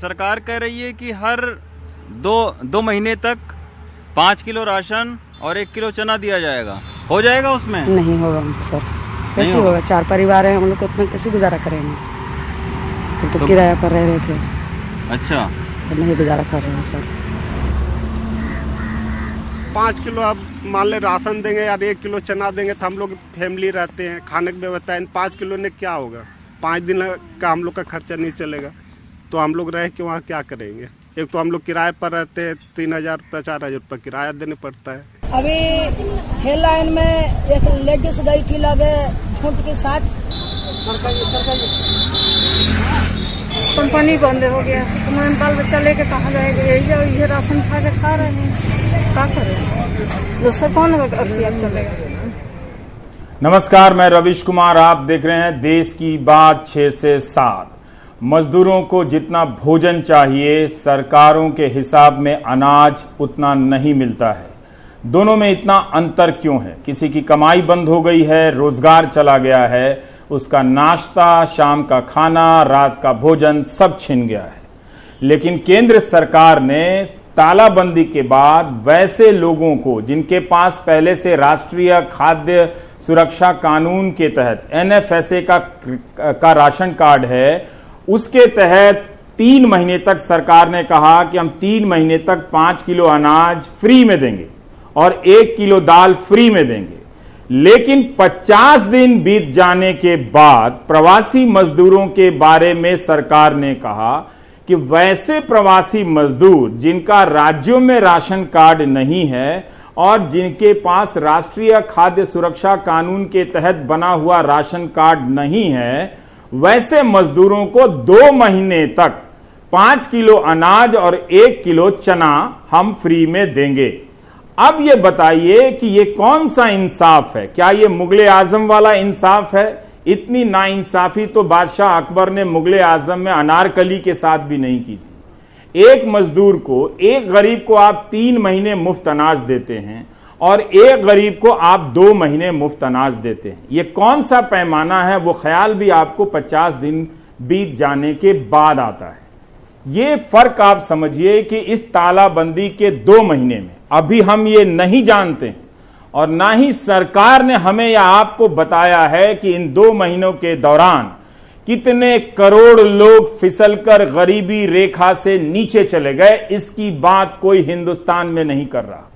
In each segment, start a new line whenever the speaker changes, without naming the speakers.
सरकार कह रही है कि हर दो महीने तक 5 किलो राशन और 1 किलो चना दिया जाएगा। हो जाएगा उसमें?
नहीं होगा सर, कैसे होगा? 4 परिवार है हम लोग, इतना कैसे गुजारा करेंगे? हम तो किराया पर रह रहे थे।
अच्छा,
तो नहीं गुजारा कर रहे हैं सर।
5 किलो अब मान ले राशन देंगे या 1 किलो चना देंगे तो हम लोग फैमिली रहते हैं, खाने की व्यवस्था है। 5 किलो ने क्या होगा? 5 दिन का हम लोग का खर्चा नहीं चलेगा, तो हम लोग रह के वहाँ क्या करेंगे? एक तो हम लोग किराए पर रहते हैं, 3,000-4,000 रुपये किराया देने पड़ता है।
अभी हेल लाइन में एक लेडीज गई थी लगे फूट के साथ, कंपनी बंद हो गया। तो बाल बच्चा लेके कहाँ जाएगा? यही राशन खा के खा रहे हैं, क्या करें? दूसरा कौन अख्तियार चलेगा?
नमस्कार, मैं रविश कुमार, आप देख रहे हैं देश की बात 6 से 7। मजदूरों को जितना भोजन चाहिए सरकारों के हिसाब में अनाज उतना नहीं मिलता है। दोनों में इतना अंतर क्यों है? किसी की कमाई बंद हो गई है, रोजगार चला गया है, उसका नाश्ता, शाम का खाना, रात का भोजन सब छिन गया है। लेकिन केंद्र सरकार ने तालाबंदी के बाद वैसे लोगों को जिनके पास पहले से राष्ट्रीय खाद्य सुरक्षा कानून के तहत NFSA का राशन कार्ड है, उसके तहत 3 महीने तक सरकार ने कहा कि हम 3 महीने तक 5 किलो अनाज फ्री में देंगे और 1 किलो दाल फ्री में देंगे। लेकिन 50 दिन बीत जाने के बाद प्रवासी मजदूरों के बारे में सरकार ने कहा कि वैसे प्रवासी मजदूर जिनका राज्यों में राशन कार्ड नहीं है और जिनके पास राष्ट्रीय खाद्य सुरक्षा कानून के तहत बना हुआ राशन कार्ड नहीं है, वैसे मजदूरों को 2 महीने तक 5 किलो अनाज और 1 किलो चना हम फ्री में देंगे। अब ये बताइए कि ये कौन सा इंसाफ है? क्या ये मुगले आजम वाला इंसाफ है? इतनी नाइंसाफी तो बादशाह अकबर ने मुगले आजम में अनारकली के साथ भी नहीं की थी। एक मजदूर को, एक गरीब को आप 3 महीने मुफ्त अनाज देते हैं और एक गरीब को आप 2 महीने मुफ्त अनाज देते हैं। ये कौन सा पैमाना है? वो ख्याल भी आपको 50 दिन बीत जाने के बाद आता है। ये फर्क आप समझिए कि इस तालाबंदी के 2 महीने में अभी हम ये नहीं जानते हैं और ना ही सरकार ने हमें या आपको बताया है कि इन 2 महीनों के दौरान कितने करोड़ लोग फिसलकर गरीबी रेखा से नीचे चले गए। इसकी बात कोई हिंदुस्तान में नहीं कर रहा।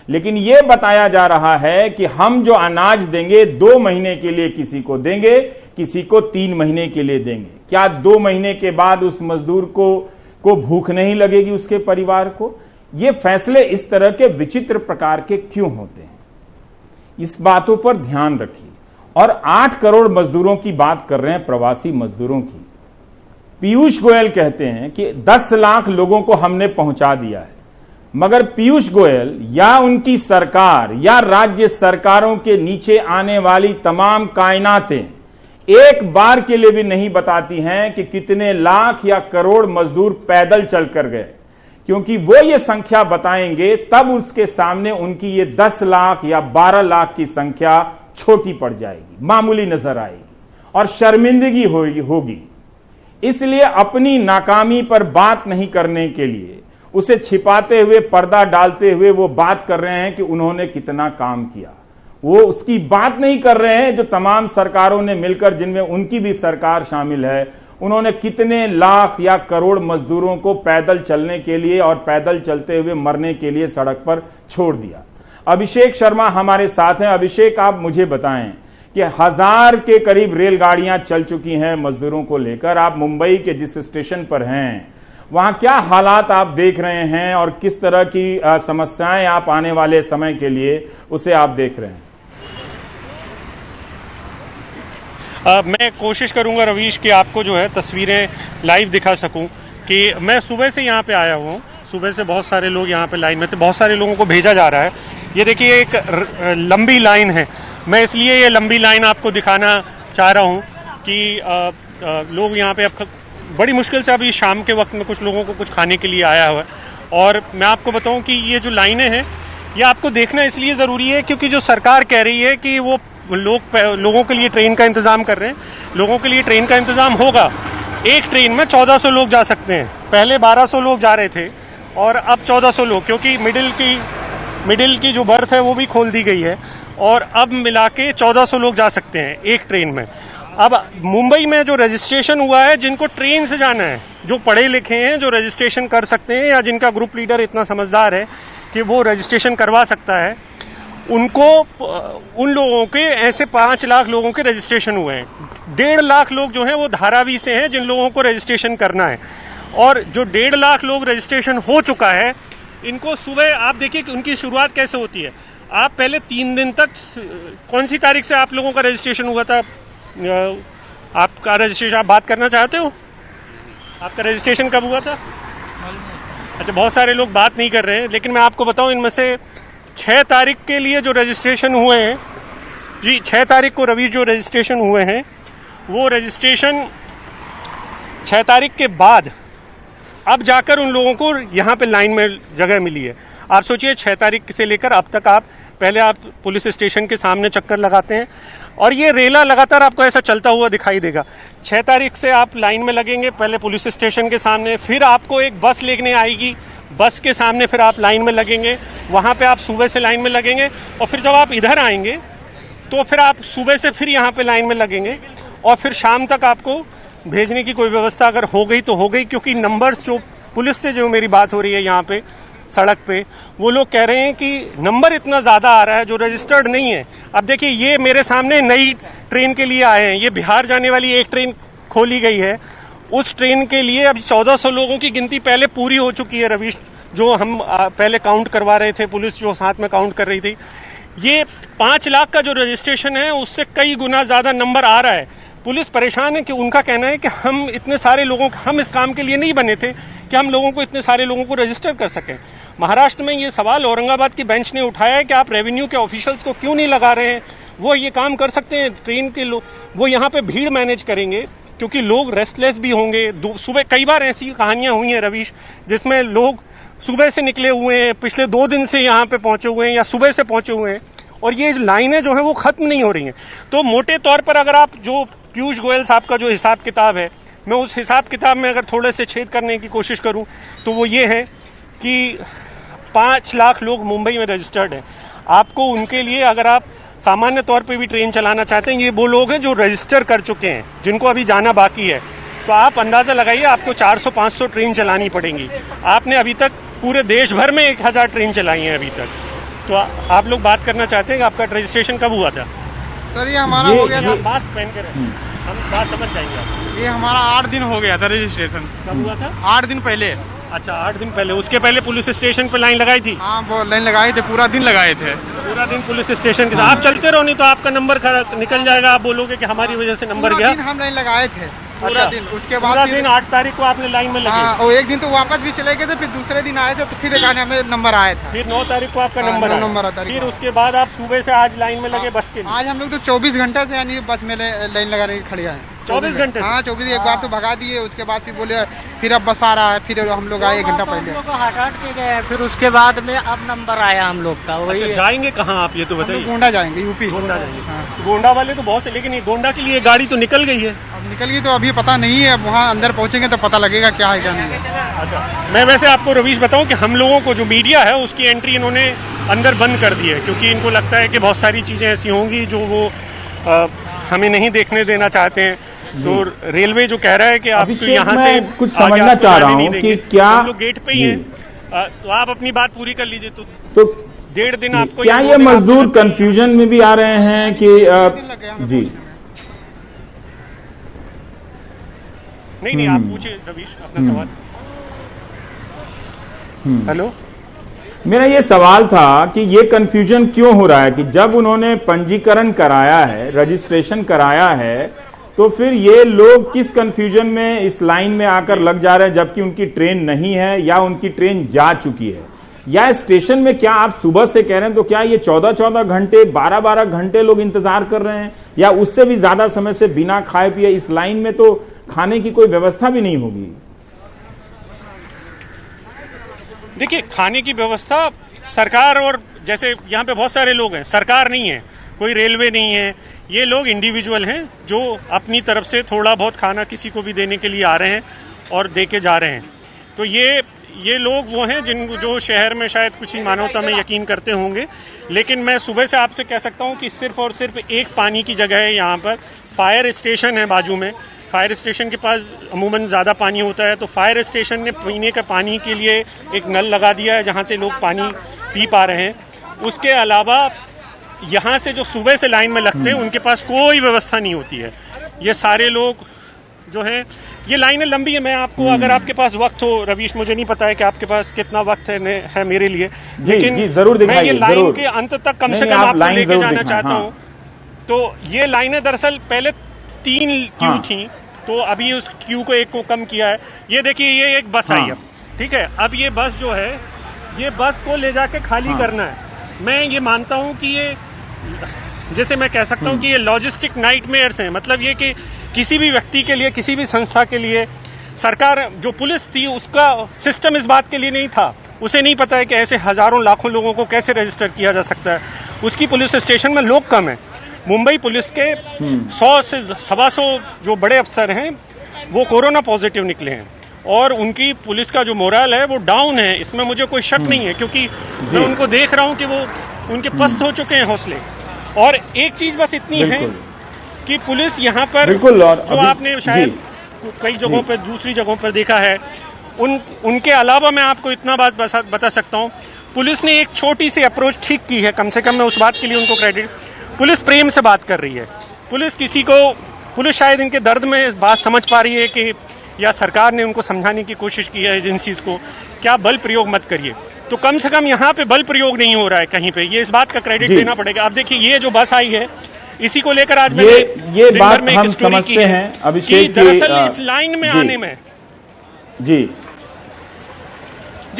लेकिन यह बताया जा रहा है कि हम जो अनाज देंगे 2 महीने के लिए किसी को देंगे, किसी को 3 महीने के लिए देंगे। क्या 2 महीने के बाद उस मजदूर को भूख नहीं लगेगी, उसके परिवार को? ये फैसले इस तरह के विचित्र प्रकार के क्यों होते हैं? इस बातों पर ध्यान रखिए। और 8 करोड़ मजदूरों की बात कर रहे हैं, प्रवासी मजदूरों की। पीयूष गोयल कहते हैं कि 10 लाख लोगों को हमने पहुंचा दिया है, मगर पीयूष गोयल या उनकी सरकार या राज्य सरकारों के नीचे आने वाली तमाम कायनातें एक बार के लिए भी नहीं बताती हैं कि कितने लाख या करोड़ मजदूर पैदल चलकर गए, क्योंकि वो ये संख्या बताएंगे तब उसके सामने उनकी ये 10 लाख या 12 लाख की संख्या छोटी पड़ जाएगी, मामूली नजर आएगी और शर्मिंदगी होगी। इसलिए अपनी नाकामी पर बात नहीं करने के लिए, उसे छिपाते हुए, पर्दा डालते हुए वो बात कर रहे हैं कि उन्होंने कितना काम किया। वो उसकी बात नहीं कर रहे हैं जो तमाम सरकारों ने मिलकर, जिनमें उनकी भी सरकार शामिल है, उन्होंने कितने लाख या करोड़ मजदूरों को पैदल चलने के लिए और पैदल चलते हुए मरने के लिए सड़क पर छोड़ दिया। अभिषेक शर्मा हमारे साथ हैं। अभिषेक, आप मुझे बताएं कि 1000 के करीब रेलगाड़ियां चल चुकी हैं मजदूरों को लेकर। आप मुंबई के जिस स्टेशन पर हैं, वहां क्या हालात आप देख रहे हैं और किस तरह की समस्याएं आप आने वाले समय के लिए उसे आप देख रहे हैं?
मैं कोशिश करूंगा रवीश कि आपको जो है तस्वीरें लाइव दिखा सकूं कि मैं सुबह से यहाँ पे आया हुआ हूँ। सुबह से बहुत सारे लोग यहाँ पे लाइन में थे, बहुत सारे लोगों को भेजा जा रहा है। ये देखिए, एक लंबी लाइन है। मैं इसलिए ये लंबी लाइन आपको दिखाना चाह रहा हूँ कि लोग यहाँ पे अब बड़ी मुश्किल से, अभी शाम के वक्त में कुछ लोगों को कुछ खाने के लिए आया हुआ है। और मैं आपको बताऊँ कि ये जो लाइनें हैं, ये आपको देखना इसलिए ज़रूरी है क्योंकि जो सरकार कह रही है कि वो लोगों के लिए ट्रेन का इंतज़ाम कर रहे हैं, लोगों के लिए ट्रेन का इंतज़ाम होगा, एक ट्रेन में 1400 लोग जा सकते हैं। पहले 1200 लोग जा रहे थे और अब 1400 लोग, क्योंकि मिडिल की जो बर्थ है वो भी खोल दी गई है और अब मिला के 1400 लोग जा सकते हैं एक ट्रेन में। अब मुंबई में जो रजिस्ट्रेशन हुआ है, जिनको ट्रेन से जाना है, जो पढ़े लिखे हैं, जो रजिस्ट्रेशन कर सकते हैं या जिनका ग्रुप लीडर इतना समझदार है कि वो रजिस्ट्रेशन करवा सकता है, उनको, उन लोगों के ऐसे 5 लाख लोगों के रजिस्ट्रेशन हुए हैं। 1.5 लाख लोग जो हैं वो धारावी से हैं, जिन लोगों को रजिस्ट्रेशन करना है। और जो 1.5 लाख लोग रजिस्ट्रेशन हो चुका है, इनको सुबह आप देखिए कि उनकी शुरुआत कैसे होती है। आप पहले 3 दिन तक, कौन सी तारीख से आप लोगों का रजिस्ट्रेशन हुआ था? आपका रजिस्ट्रेशन आप बात करना चाहते हो? आपका रजिस्ट्रेशन कब हुआ था? अच्छा, बहुत सारे लोग बात नहीं कर रहे हैं, लेकिन मैं आपको बताऊं, इनमें से 6 तारीख के लिए जो रजिस्ट्रेशन हुए हैं जी, 6 तारीख को रवीश जो रजिस्ट्रेशन हुए हैं, वो रजिस्ट्रेशन 6 तारीख के बाद अब जाकर उन लोगों को यहाँ पे लाइन में जगह मिली है। आप सोचिए 6 तारीख से लेकर अब तक आप पुलिस स्टेशन के सामने चक्कर लगाते हैं और ये रेला लगातार आपको ऐसा चलता हुआ दिखाई देगा। 6 तारीख से आप लाइन में लगेंगे, पहले पुलिस स्टेशन के सामने, फिर आपको एक बस लेने आएगी, बस के सामने फिर आप लाइन में लगेंगे, वहां पे आप सुबह से लाइन में लगेंगे और फिर जब आप इधर आएंगे तो फिर आप सुबह से फिर यहाँ पे लाइन में लगेंगे और फिर शाम तक आपको भेजने की कोई व्यवस्था अगर हो गई तो हो गई, क्योंकि नंबर्स जो पुलिस से जो मेरी बात हो रही है यहाँ पे सड़क पे, वो लोग कह रहे हैं कि नंबर इतना ज्यादा आ रहा है जो रजिस्टर्ड नहीं है। अब देखिए, ये मेरे सामने नई ट्रेन के लिए आए हैं, ये बिहार जाने वाली एक ट्रेन खोली गई है, उस ट्रेन के लिए अभी 1400 लोगों की गिनती पहले पूरी हो चुकी है रवीश, जो हम पहले काउंट करवा रहे थे, पुलिस जो साथ में काउंट कर रही थी। ये 5 लाख का जो रजिस्ट्रेशन है उससे कई गुना ज्यादा नंबर आ रहा है। पुलिस परेशान है कि उनका कहना है कि हम इतने सारे लोगों, हम इस काम के लिए नहीं बने थे कि हम लोगों को इतने सारे लोगों को रजिस्टर कर सकें। महाराष्ट्र में ये सवाल औरंगाबाद की बेंच ने उठाया है कि आप रेवेन्यू के ऑफिशियल्स को क्यों नहीं लगा रहे हैं, वो ये काम कर सकते हैं, ट्रेन के लोग वो यहाँ पे भीड़ मैनेज करेंगे, क्योंकि लोग रेस्टलेस भी होंगे। सुबह कई बार ऐसी कहानियां हुई हैं रवीश, जिसमें लोग सुबह से निकले हुए हैं, पिछले 2 दिन से यहाँ पे पहुंचे हुए हैं या सुबह से पहुंचे हुए हैं, और ये लाइनें जो है वो खत्म नहीं हो रही हैं। तो मोटे तौर पर अगर आप जो पीयूष गोयल साहब का जो हिसाब किताब है, मैं उस हिसाब किताब में अगर थोड़े से छेद करने की कोशिश करूं तो वो ये है कि 5 लाख लोग मुंबई में रजिस्टर्ड हैं। आपको उनके लिए, अगर आप सामान्य तौर पे भी ट्रेन चलाना चाहते हैं, ये वो लोग हैं जो रजिस्टर कर चुके हैं, जिनको अभी जाना बाकी है, तो आप अंदाजा लगाइए आपको 400-500 ट्रेन चलानी पड़ेंगी। आपने अभी तक पूरे देश भर में 1000 ट्रेन चलाई है अभी तक। तो आप लोग बात करना चाहते हैं कि आपका रजिस्ट्रेशन कब हुआ था?
सर ये हमारा हो गया था,
मास्क पहन कर, हम बात समझ जाएंगे आप।
ये हमारा 8 दिन हो गया था रजिस्ट्रेशन।
कब हुआ था?
8 दिन पहले।
अच्छा, 8 दिन पहले। उसके पहले पुलिस स्टेशन पे लाइन लगाई थी?
हाँ, वो लाइन लगाए थे, पूरा दिन लगाए थे।
पूरा दिन पुलिस स्टेशन के आप चलते रहो, नहीं तो आपका नंबर निकल जाएगा, आप बोलोगे कि हमारी वजह से नंबर गया।
हम लाइन लगाए थे पूरा
अच्छा,
दिन। उसके बाद
पूरा दिन 8 तारीख को आपने लाइन में लगे।
हाँ, और एक दिन तो वापस भी चले गए थे, फिर दूसरे दिन आए थे तो फिर हमें नंबर आया था।
फिर 9 तारीख को आपका नंबर आया। फिर उसके बाद आप सुबह से आज लाइन में लगे बस के लिए।
आज हम लोग तो 24 घंटे से यानी बस में लाइन लगाने की खड़ी है।
24 घंटे?
हाँ, 24। एक बार तो भगा दिए, उसके बाद फिर बोले फिर अब बस आ रहा है, फिर हम लोग आए 1 घंटा पहले।
हटा के गए, फिर उसके बाद में अब नंबर आया हम लोग का। वही
अच्छा, जाएंगे कहाँ आप ये तो बताइए?
गोंडा जाएंगे, यूपी
गोंडा जाएंगे। गोंडा वाले तो बहुत से, लेकिन ये गोंडा के लिए गाड़ी तो निकल गई है।
अब निकल गई तो अभी पता नहीं है, अब वहाँ अंदर पहुंचेंगे तो पता लगेगा क्या है क्या नहीं है।
अच्छा, मैं वैसे आपको रवीश बताऊं कि हम लोगों को जो मीडिया है उसकी एंट्री इन्होंने अंदर बंद कर दी है, क्योंकि इनको लगता है कि बहुत सारी चीजें ऐसी होंगी जो वो हमें नहीं देखने देना चाहते हैं। तो रेलवे जो कह रहा है कि आप यहाँ से
कुछ समझना चाह रहा हूँ कि क्या
हम लोग गेट पे ही हैं, तो आप अपनी बात पूरी कर लीजिए। तो 1.5 दिन आपको,
क्या ये मजदूर कंफ्यूजन में भी आ रहे हैं कि जी
नहीं, आप पूछिए रवीश अपना सवाल। हेलो,
मेरा ये सवाल था कि ये कंफ्यूजन क्यों हो रहा है कि जब उन्होंने पंजीकरण कराया है, रजिस्ट्रेशन कराया है, तो फिर ये लोग किस कंफ्यूजन में इस लाइन में आकर लग जा रहे हैं, जबकि उनकी ट्रेन नहीं है या उनकी ट्रेन जा चुकी है, या स्टेशन में क्या आप सुबह से कह रहे हैं, तो क्या ये 14-14 घंटे 12-12 घंटे लोग इंतजार कर रहे हैं, या उससे भी ज्यादा समय से बिना खाए पिए? इस लाइन में तो खाने की कोई व्यवस्था भी नहीं होगी।
देखिए, खाने की व्यवस्था सरकार, और जैसे यहाँ पे बहुत सारे लोग हैं, सरकार नहीं है, कोई रेलवे नहीं है, ये लोग इंडिविजुअल हैं जो अपनी तरफ से थोड़ा बहुत खाना किसी को भी देने के लिए आ रहे हैं और दे के जा रहे हैं। तो ये लोग वो हैं जो शहर में शायद कुछ ही मानवता में यकीन करते होंगे। लेकिन मैं सुबह से आपसे कह सकता हूँ कि सिर्फ और सिर्फ एक पानी की जगह है यहाँ पर। फायर स्टेशन है बाजू में, फायर स्टेशन के पास अमूमन ज़्यादा पानी होता है, तो फायर स्टेशन ने पीने का पानी के लिए एक नल लगा दिया है जहाँ से लोग पानी पी पा रहे हैं। उसके अलावा यहाँ से जो सुबह से लाइन में लगते हैं उनके पास कोई व्यवस्था नहीं होती है। ये सारे लोग जो है, ये लाइनें लंबी है। मैं आपको, अगर आपके पास वक्त हो रवीश, मुझे नहीं पता है कि आपके पास कितना वक्त है मेरे लिए, लेकिन
जरूर
मैं ये लाइन के अंत तक कम से कम आपको लेके जाना चाहता हूँ। तो ये लाइनें दरअसल पहले 3 क्यू थी, तो अभी उस क्यू को 1 को कम किया है। ये देखिए, ये एक बस आई है, ठीक है। अब ये बस जो है, ये बस को ले जाके खाली करना है। मैं ये मानता हूँ कि ये, जैसे मैं कह सकता हूँ कि ये लॉजिस्टिक नाइटमेयर्स हैं। मतलब ये कि किसी भी व्यक्ति के लिए, किसी भी संस्था के लिए, सरकार जो पुलिस थी उसका सिस्टम इस बात के लिए नहीं था। उसे नहीं पता है कि ऐसे हजारों लाखों लोगों को कैसे रजिस्टर किया जा सकता है। उसकी पुलिस स्टेशन में लोग कम है। मुंबई पुलिस के 100 से 125 जो बड़े अफसर हैं वो कोरोना पॉजिटिव निकले हैं और उनकी पुलिस का जो मोरल है वो डाउन है। इसमें मुझे कोई शक नहीं है, क्योंकि मैं उनको देख रहा हूं कि वो उनके पस्त हो चुके हैं हौसले। और एक चीज बस इतनी है कि पुलिस यहाँ पर जो आपने शायद कई जगहों पर, दूसरी जगहों पर देखा है, उनके अलावा मैं आपको इतना बात बता सकता हूँ, पुलिस ने एक छोटी सी अप्रोच ठीक की है। कम से कम मैं उस बात के लिए उनको क्रेडिट, पुलिस प्रेम से बात कर रही है। पुलिस शायद इनके दर्द में बात समझ पा रही है कि, या सरकार ने उनको समझाने की कोशिश की है एजेंसीज को, क्या बल प्रयोग मत करिए। तो कम से कम यहाँ पे बल प्रयोग नहीं हो रहा है कहीं पे, ये इस बात का क्रेडिट देना पड़ेगा। अब देखिए, ये जो बस आई है, इसी को लेकर आज
ये बात हम समझते हैं अभिषेक,
दरअसल इस लाइन में आने में जी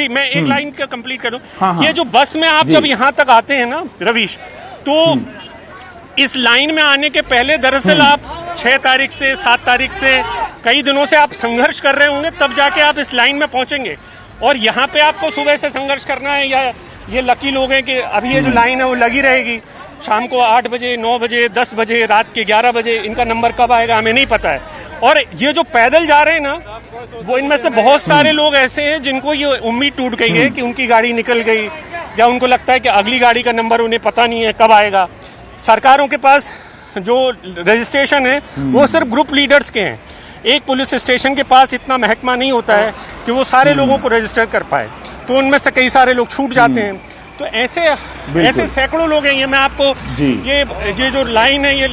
मैं एक लाइन का कंप्लीट कर दूं। ये जो बस में आप जब यहाँ तक आते हैं ना रवीश, तो इस लाइन में आने के पहले दरअसल आप 6 तारीख से 7 तारीख से कई दिनों से आप संघर्ष कर रहे होंगे, तब जाके आप इस लाइन में पहुंचेंगे। और यहाँ पे आपको सुबह से संघर्ष करना है, या ये लकी लोग हैं कि अभी ये जो लाइन है वो लगी रहेगी, शाम को 8 बजे, 9 बजे, 10 बजे, रात के 11 बजे, इनका नंबर कब आएगा हमें नहीं पता है। और ये जो पैदल जा रहे हैं ना, वो इनमें से बहुत सारे लोग ऐसे हैं जिनको ये उम्मीद टूट गई है कि उनकी गाड़ी निकल गई, या उनको लगता है कि अगली गाड़ी का नंबर उन्हें पता नहीं है कब आएगा। सरकारों के पास जो रजिस्ट्रेशन है वो सिर्फ ग्रुप लीडर्स के हैं। एक पुलिस स्टेशन के पास इतना महकमा नहीं होता है कि वो सारे लोगों को रजिस्टर कर पाए, तो उनमें से कई सारे लोग छूट जाते हैं। तो ऐसे सैकड़ों लोग हैं। ये मैं आपको ये जो लाइन है ये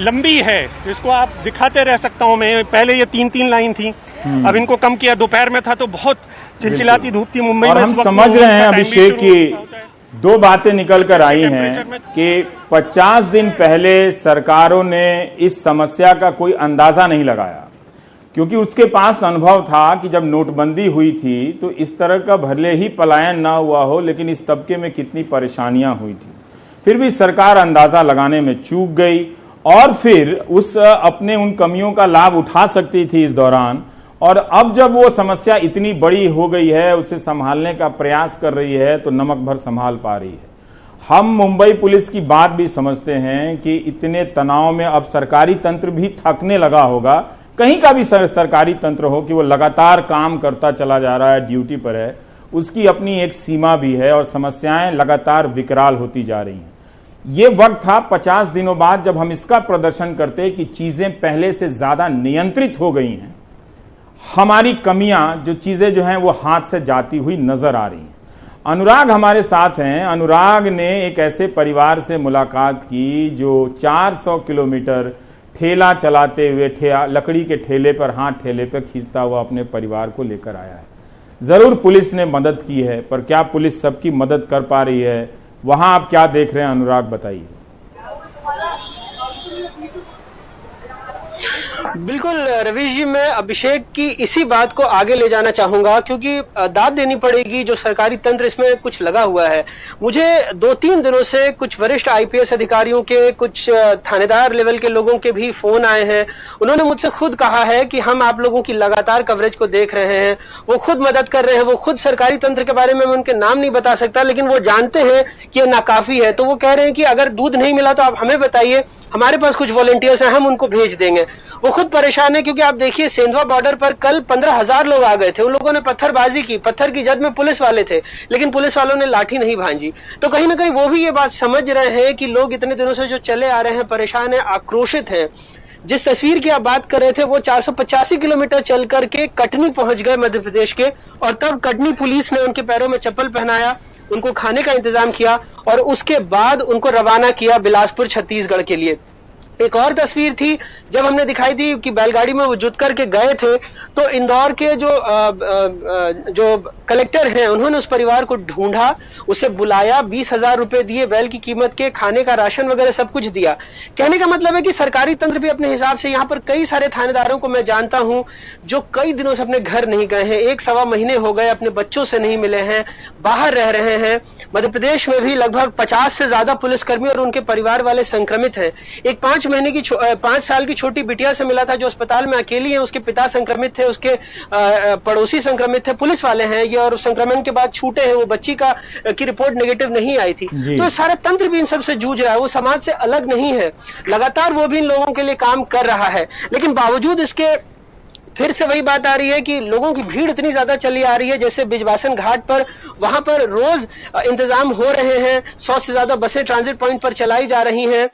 लंबी है, इसको आप दिखाते रह सकता हूँ मैं। पहले ये 3-3 लाइन थी, अब इनको कम किया। दोपहर में था तो बहुत चिलचिलाती धूप थी मुंबई में।
हम समझ रहे हैं अभिषेक की 2 बातें निकल कर आई हैं कि 50 दिन पहले सरकारों ने इस समस्या का कोई अंदाजा नहीं लगाया, क्योंकि उसके पास अनुभव था कि जब नोटबंदी हुई थी तो इस तरह का भले ही पलायन ना हुआ हो, लेकिन इस तबके में कितनी परेशानियां हुई थी। फिर भी सरकार अंदाजा लगाने में चूक गई और फिर अपने उन कमियों का लाभ उठा सकती थी इस दौरान। और अब जब वो समस्या इतनी बड़ी हो गई है, उसे संभालने का प्रयास कर रही है, तो नमक भर संभाल पा रही है। हम मुंबई पुलिस की बात भी समझते हैं कि इतने तनाव में अब सरकारी तंत्र भी थकने लगा होगा। कहीं का भी सरकारी तंत्र हो कि वो लगातार काम करता चला जा रहा है, ड्यूटी पर है, उसकी अपनी एक सीमा भी है और समस्याएं लगातार विकराल होती जा रही हैं। ये वक्त था 50 दिनों बाद जब हम इसका प्रदर्शन करते कि चीजें पहले से ज्यादा नियंत्रित हो गई हैं। हमारी कमियां, जो चीजें जो हैं वो हाथ से जाती हुई नजर आ रही हैं। अनुराग हमारे साथ हैं। अनुराग ने एक ऐसे परिवार से मुलाकात की जो 400 किलोमीटर ठेला चलाते हुए लकड़ी के ठेले पर, हाथ ठेले पर खींचता हुआ अपने परिवार को लेकर आया है। जरूर पुलिस ने मदद की है, पर क्या पुलिस सबकी मदद कर पा रही है? वहां आप क्या देख रहे हैं अनुराग, बताइए।
बिल्कुल रवीश जी, मैं अभिषेक की इसी बात को आगे ले जाना चाहूंगा क्योंकि दाद देनी पड़ेगी, जो सरकारी तंत्र इसमें कुछ लगा हुआ है। मुझे 2-3 दिनों से कुछ वरिष्ठ आईपीएस अधिकारियों के, कुछ थानेदार लेवल के लोगों के भी फोन आए हैं। उन्होंने मुझसे खुद कहा है कि हम आप लोगों की लगातार कवरेज को देख रहे हैं, वो खुद मदद कर रहे हैं। वो खुद सरकारी तंत्र के बारे में मैं उनके नाम नहीं बता सकता, लेकिन वो जानते हैं कि ये नाकाफी है। तो वो कह रहे हैं कि अगर दूध नहीं मिला तो आप हमें बताइए, हमारे पास कुछ वॉलंटियर्स हैं, हम उनको भेज देंगे। वो खुद परेशान है क्योंकि आप देखिए सेंधवा बॉर्डर पर कल 15,000 लोग आ गए थे। उन लोगों ने पत्थरबाजी की, पत्थर की जद में पुलिस वाले थे, लेकिन पुलिस वालों ने लाठी नहीं भांजी। तो कहीं ना कहीं वो भी ये बात समझ रहे हैं कि लोग इतने दिनों से जो चले आ रहे हैं परेशान है, आक्रोशित हैं। जिस तस्वीर की आप बात कर रहे थे वो 485 किलोमीटर चल करके कटनी पहुंच गए मध्य प्रदेश के, और तब कटनी पुलिस ने उनके पैरों में चप्पल पहनाया, उनको खाने का इंतजाम किया और उसके बाद उनको रवाना किया बिलासपुर छत्तीसगढ़ के लिए। एक और तस्वीर थी जब हमने दिखाई दी कि बैलगाड़ी में वो जुट करके गए थे, तो इंदौर के जो कलेक्टर हैं उन्होंने उस परिवार को ढूंढा, उसे बुलाया, 20,000 रुपए दिए बैल की कीमत के, खाने का राशन वगैरह सब कुछ दिया। कहने का मतलब है कि सरकारी तंत्र भी अपने हिसाब से, यहाँ पर कई सारे थानेदारों को मैं जानता हूं जो कई दिनों से अपने घर नहीं गए हैं, 1-1.25 महीने हो गए, अपने बच्चों से नहीं मिले हैं, बाहर रह रहे हैं। मध्य प्रदेश में भी लगभग 50 से ज्यादा पुलिसकर्मी और उनके परिवार वाले संक्रमित हैं। एक 5 साल की छोटी बिटिया से मिला था जो अस्पताल में अकेली है, उसके पिता संक्रमित थे, उसके पड़ोसी संक्रमित थे, पुलिस वाले हैं ये, और संक्रमण के बाद छूटे हैं। वो बच्ची की रिपोर्ट नेगेटिव नहीं आई थी। तो सारा तंत्र भी इन सब से जूझ रहा है, वो समाज से अलग नहीं है, लगातार वो भी इन लोगों के लिए काम कर रहा है। लेकिन बावजूद इसके फिर से वही बात आ रही है कि लोगों की भीड़ इतनी ज्यादा चली आ रही है, जैसे बिजवासन घाट पर, वहां पर रोज इंतजाम हो रहे हैं, 100 से ज्यादा बसें ट्रांजिट पॉइंट पर चलाई जा रही हैं।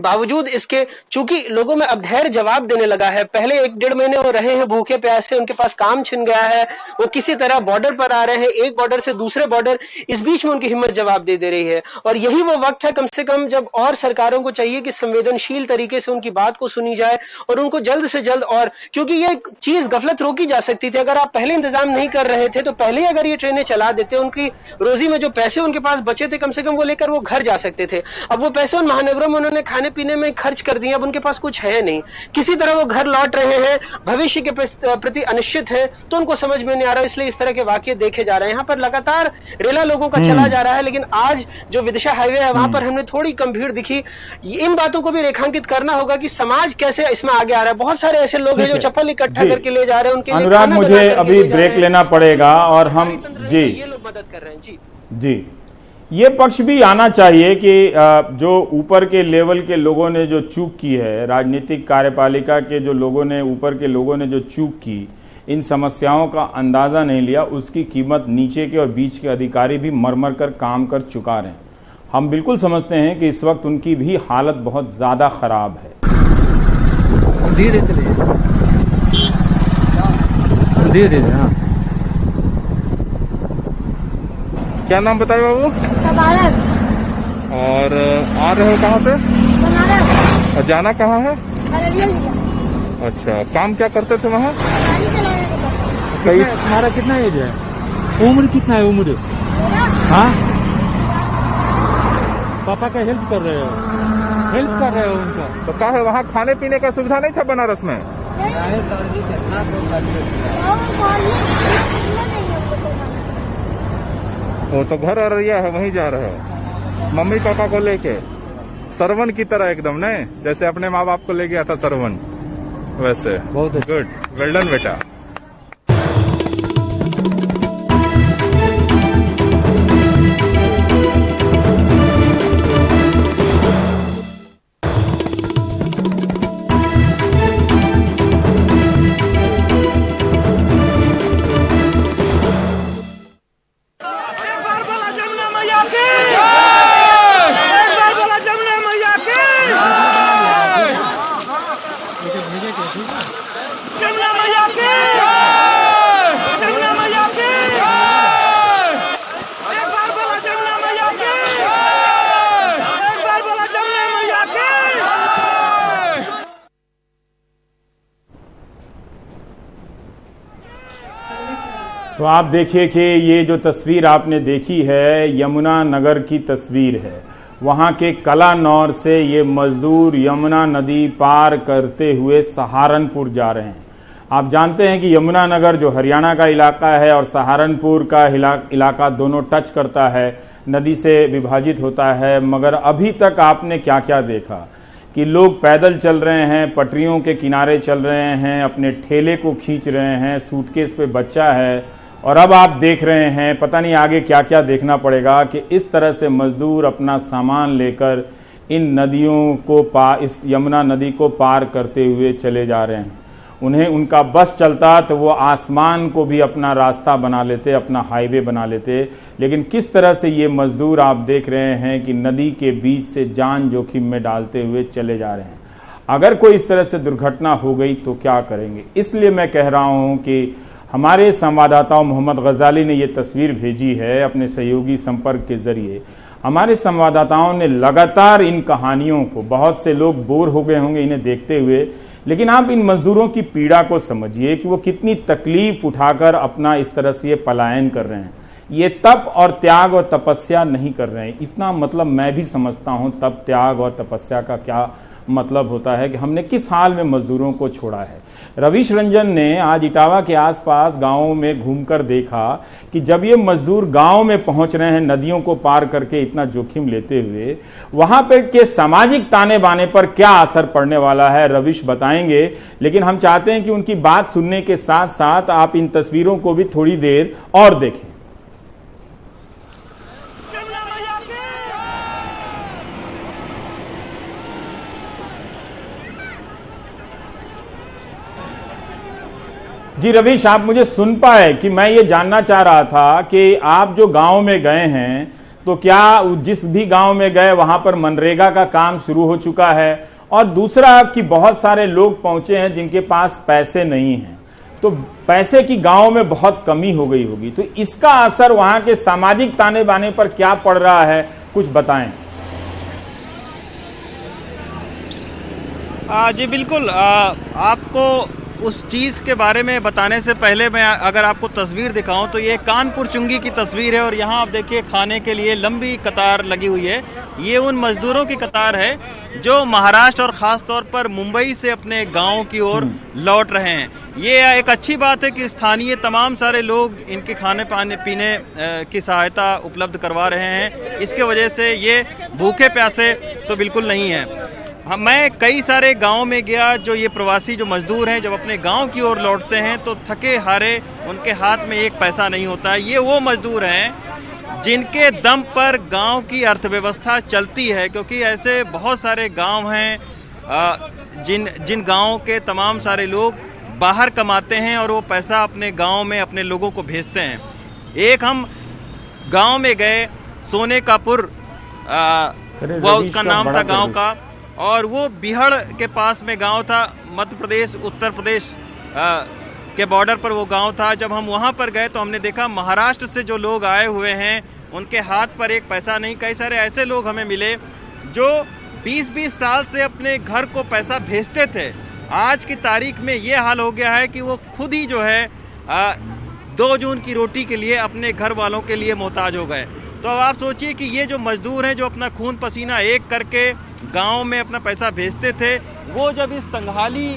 बावजूद इसके, चूंकि लोगों में अब धैर्य जवाब देने लगा है। पहले 1-1.5 महीने वो रहे हैं भूखे प्यासे, उनके पास काम छिन गया है, वो किसी तरह बॉर्डर पर आ रहे हैं, एक बॉर्डर से दूसरे बॉर्डर, इस बीच में उनकी हिम्मत जवाब दे रही है। और यही वो वक्त है कम से कम जब और सरकारों को चाहिए कि संवेदनशील तरीके से उनकी बात को सुनी जाए और उनको जल्द से जल्द, और क्योंकि ये चीज गफलत रोकी जा सकती थी अगर आप पहले इंतजाम नहीं कर रहे थे, तो पहले ही अगर ये ट्रेनें चला देते, उनकी रोजी में जो पैसे उनके पास बचे थे कम से कम वो लेकर वो घर जा सकते थे। अब वो पैसे उन महानगरों में उन्होंने खाने पीने में खर्च कर दिए, अब उनके पास कुछ है नहीं, किसी तरह वो घर लौट रहे हैं, भविष्य के प्रति अनिश्चित है, तो उनको समझ में नहीं आ रहा, इसलिए इस तरह के वाकये देखे जा रहे हैं। यहाँ पर लगातार रेला लोगों का चला जा रहा है, लेकिन आज जो विदिशा हाईवे है वहां पर हमें थोड़ी कम भीड़ दिखी। इन बातों को भी रेखांकित करना होगा कि समाज कैसे इसमें आगे आ रहा है। बहुत सारे ऐसे लोग हैं जो चप्पल इकट्ठा करके ले जा रहे हैं, उनके लिए
अनुराग, मुझे अभी ब्रेक लेना पड़ेगा और हम
ये लोग मदद कर रहे हैं।
जी ये पक्ष भी आना चाहिए कि जो ऊपर के लेवल के लोगों ने जो चूक की है, राजनीतिक कार्यपालिका के जो लोगों ने, ऊपर के लोगों ने जो चूक की, इन समस्याओं का अंदाजा नहीं लिया, उसकी कीमत नीचे के और बीच के अधिकारी भी मर कर काम कर चुका रहे हैं। हम बिल्कुल समझते हैं कि इस वक्त उनकी भी हालत बहुत ज्यादा खराब है।
धीरे चलिए, धीरे। हाँ, क्या नाम बताए बाबू? और आ रहे हो कहाँ से? और जाना कहाँ है? अच्छा, काम क्या करते थे वहाँ? तुम्हारा कितना एज है? उम्र कितना है? उम्र? हाँ, पापा का हेल्प कर रहे हो? हेल्प कर रहे हो उनका? तो क्या है वहाँ खाने पीने का सुविधा नहीं था बनारस में? वो तो घर अररिया है, वहीं जा रहे हो मम्मी पापा को लेके, सरवन की तरह एकदम, नहीं जैसे अपने माँ बाप को ले गया था सरवन, वैसे। बहुत गुड, वेल डन बेटा।
तो आप देखिए कि ये जो तस्वीर आपने देखी है यमुना नगर की तस्वीर है, वहां के कलानौर से ये मजदूर यमुना नदी पार करते हुए सहारनपुर जा रहे हैं। आप जानते हैं कि यमुनानगर जो हरियाणा का इलाका है और सहारनपुर का इलाका दोनों टच करता है, नदी से विभाजित होता है। मगर अभी तक आपने क्या क्या देखा कि लोग पैदल चल रहे हैं, पटरियों के किनारे चल रहे हैं, अपने ठेले को खींच रहे हैं, सूटकेस पे बच्चा है। और अब आप देख रहे हैं, पता नहीं आगे क्या क्या देखना पड़ेगा, कि इस तरह से मजदूर अपना सामान लेकर इन नदियों को इस यमुना नदी को पार करते हुए चले जा रहे हैं। उन्हें उनका बस चलता तो वो आसमान को भी अपना रास्ता बना लेते, अपना हाईवे बना लेते। लेकिन किस तरह से ये मजदूर आप देख रहे हैं कि नदी के बीच से जान जोखिम में डालते हुए चले जा रहे हैं। अगर कोई इस तरह से दुर्घटना हो गई तो क्या करेंगे? इसलिए मैं कह रहा हूं कि हमारे संवाददाताओं मोहम्मद गजाली ने ये तस्वीर भेजी है अपने सहयोगी संपर्क के जरिए। हमारे संवाददाताओं ने लगातार इन कहानियों को, बहुत से लोग बोर हो गए होंगे इन्हें देखते हुए, लेकिन आप इन मजदूरों की पीड़ा को समझिए कि वो कितनी तकलीफ उठाकर अपना इस तरह से ये पलायन कर रहे हैं। ये तप और त्याग और तपस्या नहीं कर रहे हैं। इतना मतलब मैं भी समझता हूं तप, त्याग और तपस्या का क्या मतलब होता है कि हमने किस हाल में मजदूरों को छोड़ा है। रवीश रंजन ने आज इटावा के आसपास गांवों में घूमकर देखा कि जब ये मजदूर गांव में पहुंच रहे हैं नदियों को पार करके इतना जोखिम लेते हुए, वहां पर के सामाजिक ताने बाने पर क्या असर पड़ने वाला है रवीश बताएंगे। लेकिन हम चाहते हैं कि उनकी बात सुनने के साथ साथ आप इन तस्वीरों को भी थोड़ी देर और देखें। जी रवीश, आप मुझे सुन पाए कि मैं ये जानना चाह रहा था कि आप जो गांव में गए हैं तो क्या जिस भी गांव में गए वहां पर मनरेगा का काम शुरू हो चुका है, और दूसरा कि बहुत सारे लोग पहुंचे हैं जिनके पास पैसे नहीं हैं, तो पैसे की गांव में बहुत कमी हो गई होगी, तो इसका असर वहां के सामाजिक ताने बाने पर क्या पड़ रहा है, कुछ बताएं।
जी बिल्कुल, आपको उस चीज़ के बारे में बताने से पहले मैं अगर आपको तस्वीर दिखाऊं तो ये कानपुर चुंगी की तस्वीर है। और यहाँ आप देखिए खाने के लिए लंबी कतार लगी हुई है। ये उन मजदूरों की कतार है जो महाराष्ट्र और ख़ास तौर पर मुंबई से अपने गांव की ओर लौट रहे हैं। ये एक अच्छी बात है कि स्थानीय तमाम सारे लोग इनके खाने पीने की सहायता उपलब्ध करवा रहे हैं। इसके वजह से ये भूखे प्यासे तो बिल्कुल नहीं है। मैं कई सारे गांव में गया, जो ये प्रवासी जो मजदूर हैं जब अपने गांव की ओर लौटते हैं तो थके हारे उनके हाथ में एक पैसा नहीं होता है। ये वो मजदूर हैं जिनके दम पर गांव की अर्थव्यवस्था चलती है, क्योंकि ऐसे बहुत सारे गांव हैं जिन गांवों के तमाम सारे लोग बाहर कमाते हैं और वो पैसा अपने गांव में अपने लोगों को भेजते हैं। एक हम गांव में गए, सोनेकापुर वो उसका नाम था गांव का, और वो बिहड़ के पास में गांव था, मध्य प्रदेश उत्तर प्रदेश के बॉर्डर पर वो गांव था। जब हम वहां पर गए तो हमने देखा महाराष्ट्र से जो लोग आए हुए हैं उनके हाथ पर एक पैसा नहीं। कई सारे ऐसे लोग हमें मिले जो 20-20 साल से अपने घर को पैसा भेजते थे। आज की तारीख में ये हाल हो गया है कि वो खुद ही जो है 2 जून की रोटी के लिए अपने घर वालों के लिए मोहताज हो गए। तो अब आप सोचिए कि ये जो मजदूर हैं जो अपना खून पसीना एक करके गांव में अपना पैसा भेजते थे, वो जब इस तंगहाली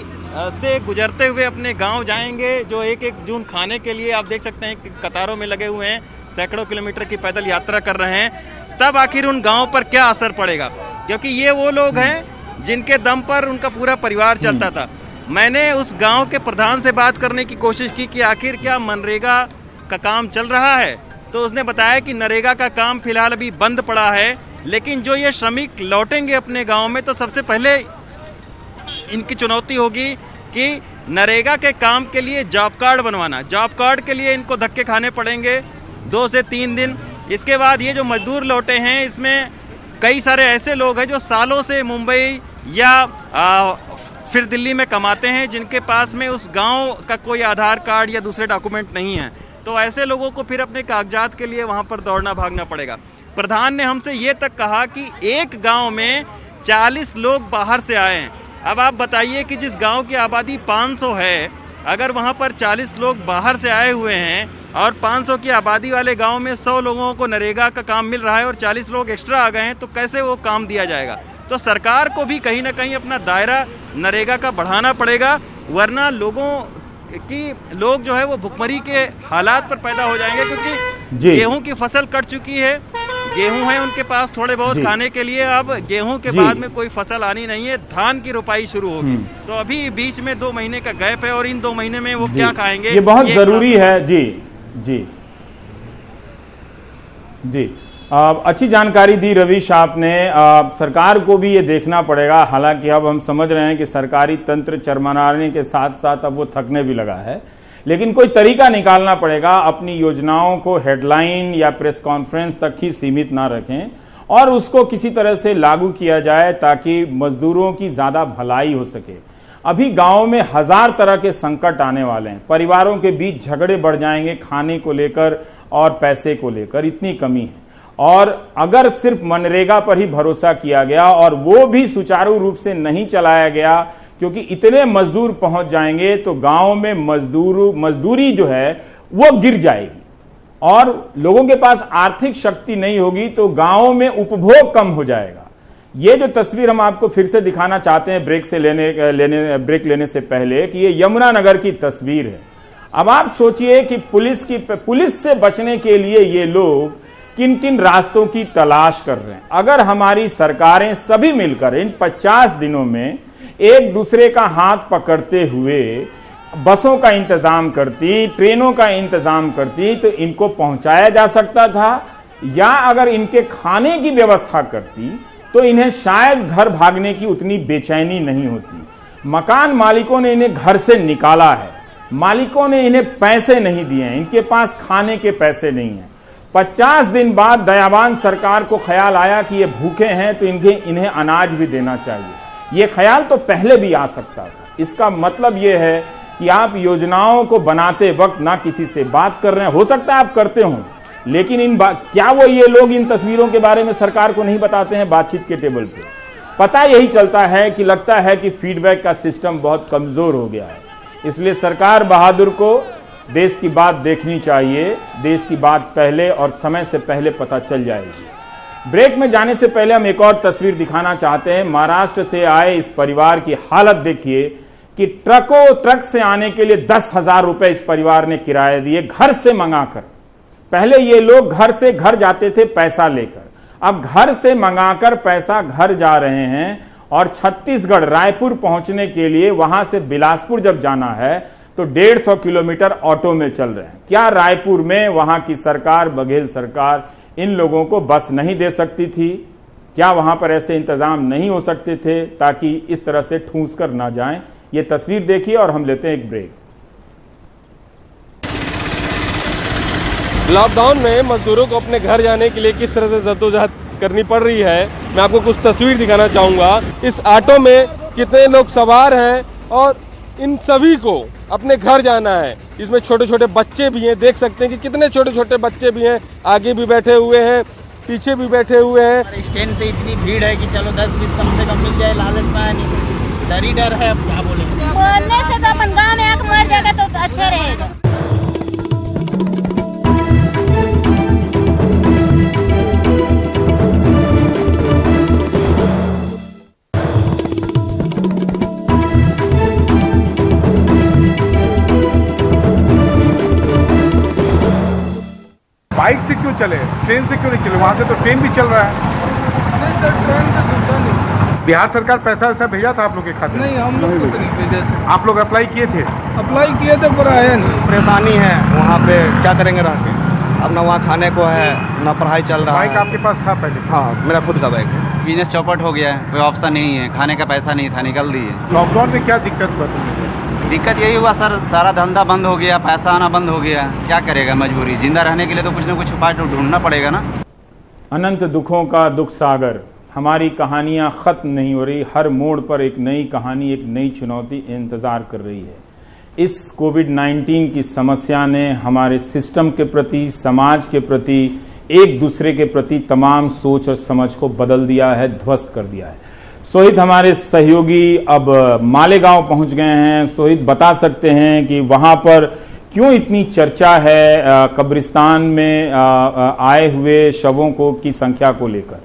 से गुजरते हुए अपने गांव जाएंगे, जो 1-1 जून खाने के लिए आप देख सकते हैं कि कतारों में लगे हुए हैं, सैकड़ों किलोमीटर की पैदल यात्रा कर रहे हैं, तब आखिर उन गांव पर क्या असर पड़ेगा? क्योंकि ये वो लोग हैं जिनके दम पर उनका पूरा परिवार चलता था। मैंने उस गांव के प्रधान से बात करने की कोशिश की कि आखिर क्या मनरेगा का काम चल रहा है, तो उसने बताया कि नरेगा का काम फिलहाल अभी बंद पड़ा है, लेकिन जो ये श्रमिक लौटेंगे अपने गांव में तो सबसे पहले इनकी चुनौती होगी कि नरेगा के काम के लिए जॉब कार्ड बनवाना। जॉब कार्ड के लिए इनको धक्के खाने पड़ेंगे 2 से 3 दिन। इसके बाद ये जो मजदूर लौटे हैं इसमें कई सारे ऐसे लोग हैं जो सालों से मुंबई या फिर दिल्ली में कमाते हैं, जिनके पास में उस गांव का कोई आधार कार्ड या दूसरे डॉक्यूमेंट नहीं है। तो ऐसे लोगों को फिर अपने कागजात के लिए वहां पर दौड़ना भागना पड़ेगा। प्रधान ने हमसे ये तक कहा कि एक गांव में 40 लोग बाहर से आए हैं। अब आप बताइए कि जिस गांव की आबादी 500 है, अगर वहां पर 40 लोग बाहर से आए हुए हैं और 500 की आबादी वाले गांव में 100 लोगों को नरेगा का काम मिल रहा है और 40 लोग एक्स्ट्रा आ गए हैं, तो कैसे वो काम दिया जाएगा? तो सरकार को भी कहीं ना कहीं अपना दायरा नरेगा का बढ़ाना पड़ेगा, वरना लोग जो है वो भुखमरी के हालात पर पैदा हो जाएंगे। क्योंकि गेहूं की फसल कट चुकी है, गेहूं है उनके पास थोड़े बहुत खाने के लिए, अब गेहूं के बाद में कोई फसल आनी नहीं है, धान की रोपाई शुरू होगी। तो अभी बीच में 2 महीने का गैप है और इन 2 महीने में वो क्या खाएंगे,
ये बहुत जरूरी है। जी अच्छी जानकारी दी रविश आपने। सरकार को भी ये देखना पड़ेगा, हालांकि अब हम समझ रहे हैं कि सरकारी तंत्र चरमराने के साथ साथ अब वो थकने भी लगा है, लेकिन कोई तरीका निकालना पड़ेगा। अपनी योजनाओं को हेडलाइन या प्रेस कॉन्फ्रेंस तक ही सीमित ना रखें और उसको किसी तरह से लागू किया जाए ताकि मजदूरों की ज्यादा भलाई हो सके। अभी गांव में 1000 तरह के संकट आने वाले हैं, परिवारों के बीच झगड़े बढ़ जाएंगे खाने को लेकर और पैसे को लेकर, इतनी कमी है। और अगर सिर्फ मनरेगा पर ही भरोसा किया गया और वो भी सुचारू रूप से नहीं चलाया गया, क्योंकि इतने मजदूर पहुंच जाएंगे तो गांव में मजदूरी जो है वो गिर जाएगी और लोगों के पास आर्थिक शक्ति नहीं होगी, तो गांव में उपभोग कम हो जाएगा। ये जो तस्वीर हम आपको फिर से दिखाना चाहते हैं ब्रेक लेने से पहले, कि ये यमुनानगर की तस्वीर है। अब आप सोचिए कि पुलिस से बचने के लिए ये लोग किन किन रास्तों की तलाश कर रहे हैं। अगर हमारी सरकारें सभी मिलकर इन 50 दिनों में एक दूसरे का हाथ पकड़ते हुए बसों का इंतजाम करती, ट्रेनों का इंतजाम करती, तो इनको पहुंचाया जा सकता था, या अगर इनके खाने की व्यवस्था करती तो इन्हें शायद घर भागने की उतनी बेचैनी नहीं होती। मकान मालिकों ने इन्हें घर से निकाला है, मालिकों ने इन्हें पैसे नहीं दिए हैं, इनके पास खाने के पैसे नहीं हैं। 50 दिन बाद दयावान सरकार को ख्याल आया कि ये भूखे हैं तो इन्हें अनाज भी देना चाहिए। ये ख्याल तो पहले भी आ सकता था। इसका मतलब ये है कि आप योजनाओं को बनाते वक्त ना किसी से बात कर रहे हैं, हो सकता है आप करते हो, लेकिन क्या वो ये लोग इन तस्वीरों के बारे में सरकार को नहीं बताते हैं बातचीत के टेबल पे? पता यही चलता है कि लगता है कि फीडबैक का सिस्टम बहुत कमजोर हो गया है। इसलिए सरकार बहादुर को देश की बात देखनी चाहिए, देश की बात पहले और समय से पहले पता चल जाएगी। ब्रेक में जाने से पहले हम एक और तस्वीर दिखाना चाहते हैं। महाराष्ट्र से आए इस परिवार की हालत देखिए कि ट्रक से आने के लिए 10,000 रुपए इस परिवार ने किराया दिए, घर से मंगाकर। पहले ये लोग घर से घर जाते थे पैसा लेकर, अब घर से मंगाकर पैसा घर जा रहे हैं। और छत्तीसगढ़ रायपुर पहुंचने के लिए वहां से बिलासपुर जब जाना है तो 150 किलोमीटर ऑटो में चल रहे हैं। क्या रायपुर में वहां की सरकार, बघेल सरकार, इन लोगों को बस नहीं दे सकती थी? क्या वहां पर ऐसे इंतजाम नहीं हो सकते थे ताकि इस तरह से ठूंस कर ना जाएं? ये तस्वीर देखिए और हम लेते हैं एक ब्रेक।
लॉकडाउन में मजदूरों को अपने घर जाने के लिए किस तरह से जद्दोजहद करनी पड़ रही है, मैं आपको कुछ तस्वीर दिखाना चाहूंगा। इस ऑटो में कितने लोग सवार हैं और इन सभी को अपने घर जाना है। इसमें छोटे छोटे बच्चे भी हैं, देख सकते हैं कि कितने छोटे छोटे बच्चे भी हैं, आगे भी बैठे हुए हैं, पीछे भी बैठे हुए हैं।
स्टैंड से इतनी भीड़ है कि चलो 10-20 कम से कम मिल जाए, लालच में नहीं, डर ही डर है। अब क्या बोलेंगे,
से तो अपन गाँव में आकर मर जाएगा तो अच्छा रहेगा।
बाइक से क्यों चले, ट्रेन से क्यों नहीं चले? वहाँ से तो ट्रेन भी चल रहा है।
नहीं सर, ट्रेन का सुविधा नहीं।
बिहार सरकार पैसा वैसा भेजा था आप लोग के खाते में?
नहीं, हम लोग को तो नहीं भेजा सर।
आप लोग अप्लाई किए थे?
अप्लाई किए थे पर आया नहीं।
परेशानी है वहाँ पे, क्या करेंगे रह के? अब ना वहाँ खाने को है, ना पढ़ाई चल रहा है।
बाइक आपके पास था पहले?
हाँ, मेरा खुद का बाइक है।
बिजनेस चौपट हो गया है, कोई ऑप्शन नहीं है, खाने का पैसा नहीं था, निकल दिए।
लॉकडाउन में क्या दिक्कत हुआ तुम्हें?
दिक्कत यही हुआ सर, सारा धंधा बंद हो गया, पैसा आना बंद हो गया, क्या करेगा, मजबूरी। जिंदा रहने के लिए तो कुछ न कुछ उपाय तो ढूंढना पड़ेगा ना।
अनंत दुखों का दुख सागर, हमारी कहानियां खत्म नहीं हो रही। हर मोड़ पर एक नई कहानी, एक नई चुनौती इंतजार कर रही है। इस कोविड-19 की समस्या ने हमारे सिस्टम के प्रति, समाज के प्रति, एक दूसरे के प्रति तमाम सोच और समझ को बदल दिया है, ध्वस्त कर दिया है। सोहित हमारे सहयोगी अब मालेगांव पहुंच गए हैं। सोहित बता सकते हैं कि वहां पर क्यों इतनी चर्चा है कब्रिस्तान में आए हुए शवों को की संख्या को लेकर?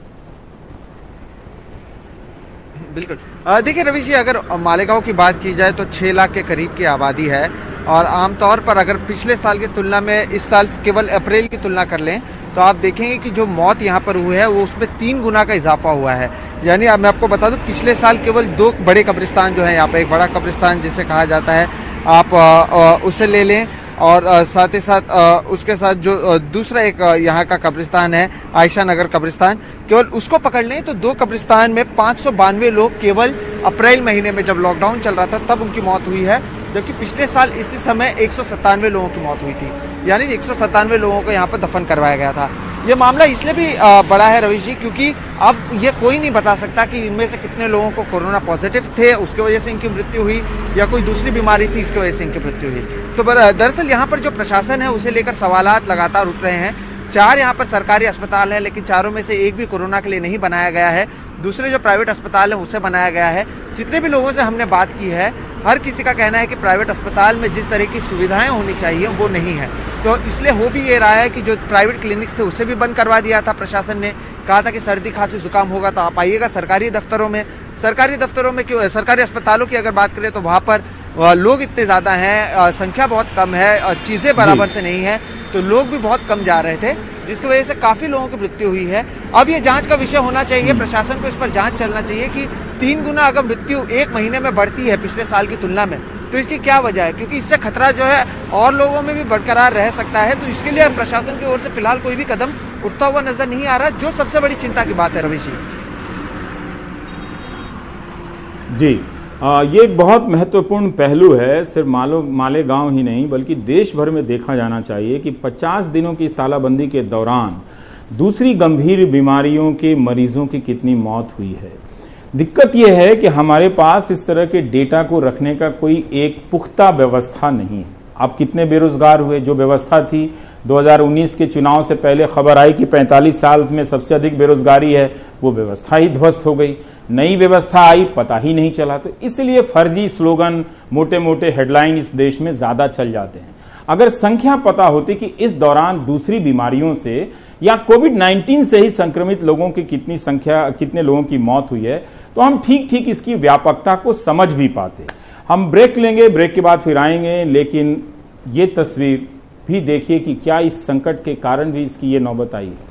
बिल्कुल, देखिए रवि जी, अगर मालेगांव की बात की जाए तो 6 लाख के करीब की आबादी है और आमतौर पर अगर पिछले साल की तुलना में इस साल केवल अप्रैल की तुलना कर लें तो आप देखेंगे कि जो मौत यहाँ पर हुई है वो उसमें 3 गुना का इजाफा हुआ है। यानी अब मैं आपको बता दूं, पिछले साल केवल 2 बड़े कब्रिस्तान जो है यहाँ पर, एक बड़ा कब्रिस्तान जिसे कहा जाता है, आप उसे ले लें और साथ ही साथ उसके साथ जो दूसरा एक यहाँ का कब्रिस्तान है आयशा नगर कब्रिस्तान, केवल उसको पकड़ लें तो 2 कब्रिस्तान में 592 लोग केवल अप्रैल महीने में जब लॉकडाउन चल रहा था तब उनकी मौत हुई है, जबकि पिछले साल इसी समय 197 लोगों की मौत हुई थी। यानी 197 लोगों को यहाँ पर दफन करवाया गया था। ये मामला इसलिए भी बड़ा है रवीश जी, क्योंकि अब ये कोई नहीं बता सकता कि इनमें से कितने लोगों को कोरोना पॉजिटिव थे, उसकी वजह से इनकी मृत्यु हुई, या कोई दूसरी बीमारी थी इसकी वजह से इनकी मृत्यु हुई। तो दरअसल यहाँ पर जो प्रशासन है उसे लेकर सवालात लगातार उठ रहे हैं। 4 यहाँ पर सरकारी अस्पताल हैं, लेकिन चारों में से एक भी कोरोना के लिए नहीं बनाया गया है। दूसरे जो प्राइवेट अस्पताल हैं उसे बनाया गया है। जितने भी लोगों से हमने बात की है, हर किसी का कहना है कि प्राइवेट अस्पताल में जिस तरह की सुविधाएं होनी चाहिए वो नहीं है। तो इसलिए हो भी ये रहा है कि जो प्राइवेट क्लिनिक्स थे उसे भी बंद करवा दिया था प्रशासन ने। कहा था कि सर्दी खांसी जुकाम होगा तो आप आइएगा सरकारी दफ्तरों में। क्यों सरकारी अस्पतालों की अगर बात करें तो वहाँ पर लोग इतने ज़्यादा हैं, संख्या बहुत कम है, चीज़ें बराबर से नहीं है, तो लोग भी बहुत कम जा रहे थे, जिसकी वजह से काफ़ी लोगों की मृत्यु हुई है। अब ये जांच का विषय होना चाहिए, प्रशासन को इस पर जांच चलना चाहिए कि 3 गुना अगर मृत्यु 1 महीने में बढ़ती है पिछले साल की तुलना में, तो इसकी क्या वजह है, क्योंकि इससे खतरा जो है और लोगों में भी बरकरार रह सकता है। तो इसके लिए प्रशासन की ओर से फिलहाल कोई भी कदम उठता हुआ नजर नहीं आ रहा, जो सबसे बड़ी चिंता की बात है रवीश
जी। ये एक बहुत महत्वपूर्ण पहलू है, सिर्फ मालेगांव ही नहीं बल्कि देश भर में देखा जाना चाहिए कि 50 दिनों की तालाबंदी के दौरान दूसरी गंभीर बीमारियों के मरीजों की कितनी मौत हुई है। दिक्कत यह है कि हमारे पास इस तरह के डेटा को रखने का कोई एक पुख्ता व्यवस्था नहीं है। अब कितने बेरोजगार हुए, जो व्यवस्था थी 2019 के चुनाव से पहले खबर आई कि 45 साल में सबसे अधिक बेरोजगारी है, वो व्यवस्था ही ध्वस्त हो गई। नई व्यवस्था आई, पता ही नहीं चला। तो इसलिए फर्जी स्लोगन, मोटे मोटे हेडलाइन इस देश में ज्यादा चल जाते हैं। अगर संख्या पता होती कि इस दौरान दूसरी बीमारियों से या कोविड-19 से ही संक्रमित लोगों की कितने लोगों की मौत हुई है, तो हम ठीक ठीक इसकी व्यापकता को समझ भी पाते। हम ब्रेक लेंगे, ब्रेक के बाद फिर आएंगे, लेकिन ये तस्वीर भी देखिए कि क्या इस संकट के कारण भी इसकी ये नौबत आई है।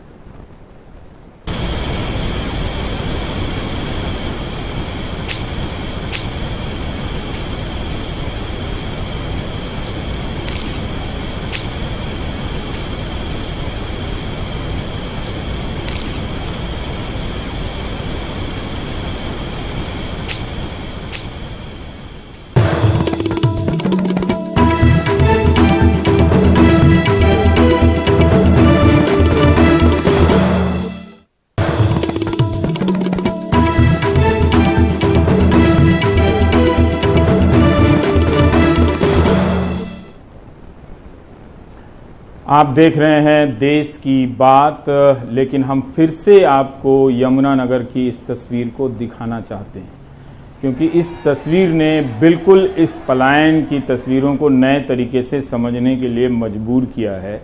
आप देख रहे हैं देश की बात, लेकिन हम फिर से आपको यमुनानगर की इस तस्वीर को दिखाना चाहते हैं, क्योंकि इस तस्वीर ने बिल्कुल इस पलायन की तस्वीरों को नए तरीके से समझने के लिए मजबूर किया है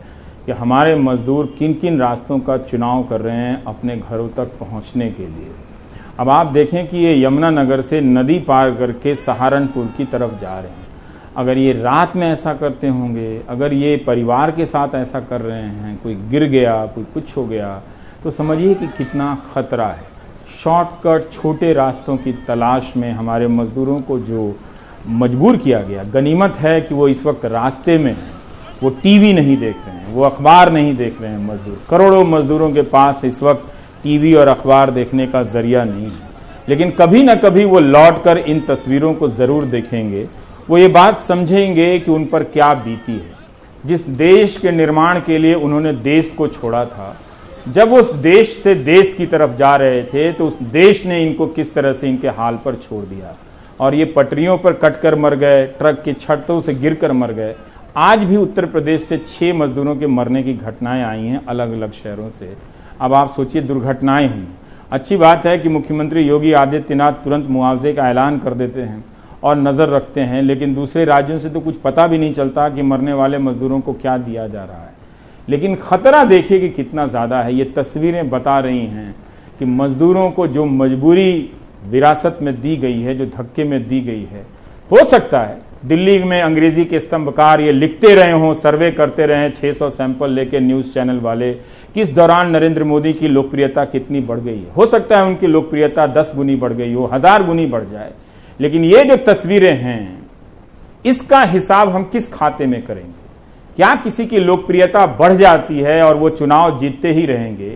कि हमारे मजदूर किन किन रास्तों का चुनाव कर रहे हैं अपने घरों तक पहुंचने के लिए। अब आप देखें कि ये यमुनानगर से नदी पार करके सहारनपुर की तरफ जा रहे हैं। अगर ये रात में ऐसा करते होंगे, अगर ये परिवार के साथ ऐसा कर रहे हैं, कोई गिर गया, कोई कुछ हो गया, तो समझिए कि कितना खतरा है। शॉर्टकट छोटे रास्तों की तलाश में हमारे मजदूरों को जो मजबूर किया गया, गनीमत है कि वो इस वक्त रास्ते में हैं, वो टीवी नहीं देख रहे हैं, वो अखबार नहीं देख रहे हैं। मजदूर, करोड़ों मजदूरों के पास इस वक्त टीवी और अखबार देखने का जरिया नहीं है, लेकिन कभी ना कभी वो लौट कर इन तस्वीरों को जरूर देखेंगे। वो ये बात समझेंगे कि उन पर क्या बीती है। जिस देश के निर्माण के लिए उन्होंने देश को छोड़ा था, जब उस देश से देश की तरफ जा रहे थे, तो उस देश ने इनको किस तरह से इनके हाल पर छोड़ दिया, और ये पटरियों पर कटकर मर गए, ट्रक की छतों से गिरकर मर गए। आज भी उत्तर प्रदेश से 6 मजदूरों के मरने की घटनाएं आई हैं अलग अलग शहरों से। अब आप सोचिए, दुर्घटनाएं हुई। अच्छी बात है कि मुख्यमंत्री योगी आदित्यनाथ तुरंत मुआवजे का ऐलान कर देते हैं और नज़र रखते हैं, लेकिन दूसरे राज्यों से तो कुछ पता भी नहीं चलता कि मरने वाले मजदूरों को क्या दिया जा रहा है। लेकिन खतरा देखिए कि कितना ज़्यादा है। ये तस्वीरें बता रही हैं कि मजदूरों को जो मजबूरी विरासत में दी गई है, जो धक्के में दी गई है, हो सकता है दिल्ली में अंग्रेजी के स्तंभकार ये लिखते रहे हों, सर्वे करते रहे 600 सैंपल लेके न्यूज़ चैनल वाले कि इस दौरान नरेंद्र मोदी की लोकप्रियता कितनी बढ़ गई है। हो सकता है उनकी लोकप्रियता 10 गुनी बढ़ गई हो, 1000 गुनी बढ़ जाए, लेकिन ये जो तस्वीरें हैं इसका हिसाब हम किस खाते में करेंगे? क्या किसी की लोकप्रियता बढ़ जाती है और वो चुनाव जीतते ही रहेंगे?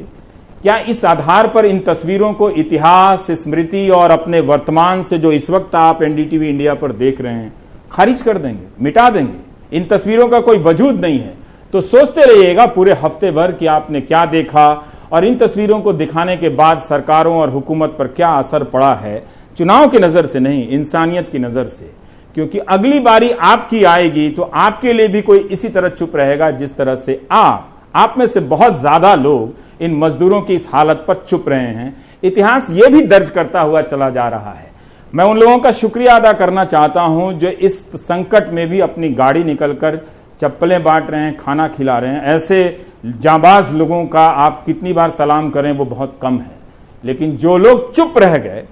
क्या इस आधार पर इन तस्वीरों को इतिहास, स्मृति और अपने वर्तमान से जो इस वक्त आप एनडीटीवी इंडिया पर देख रहे हैं खारिज कर देंगे, मिटा देंगे? इन तस्वीरों का कोई वजूद नहीं है। तो सोचते रहिएगा पूरे हफ्ते भर कि आपने क्या देखा और इन तस्वीरों को दिखाने के बाद सरकारों और हुकूमत पर क्या असर पड़ा है, चुनाव की नजर से नहीं, इंसानियत की नजर से। क्योंकि अगली बारी आपकी आएगी तो आपके लिए भी कोई इसी तरह चुप रहेगा जिस तरह से आप में से बहुत ज्यादा लोग इन मजदूरों की इस हालत पर चुप रहे हैं। इतिहास ये भी दर्ज करता हुआ चला जा रहा है। मैं उन लोगों का शुक्रिया अदा करना चाहता हूं जो इस संकट में भी अपनी गाड़ी निकलकर चप्पलें बांट रहे हैं, खाना खिला रहे हैं। ऐसे जांबाज लोगों का आप कितनी बार सलाम करें वो बहुत कम है, लेकिन जो लोग चुप रह गए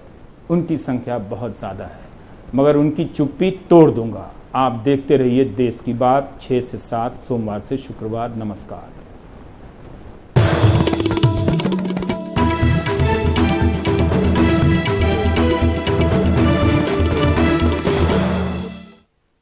उनकी संख्या बहुत ज्यादा है। मगर उनकी चुप्पी तोड़ दूंगा। आप देखते रहिए देश की बात 6 से 7 सोमवार से शुक्रवार। नमस्कार।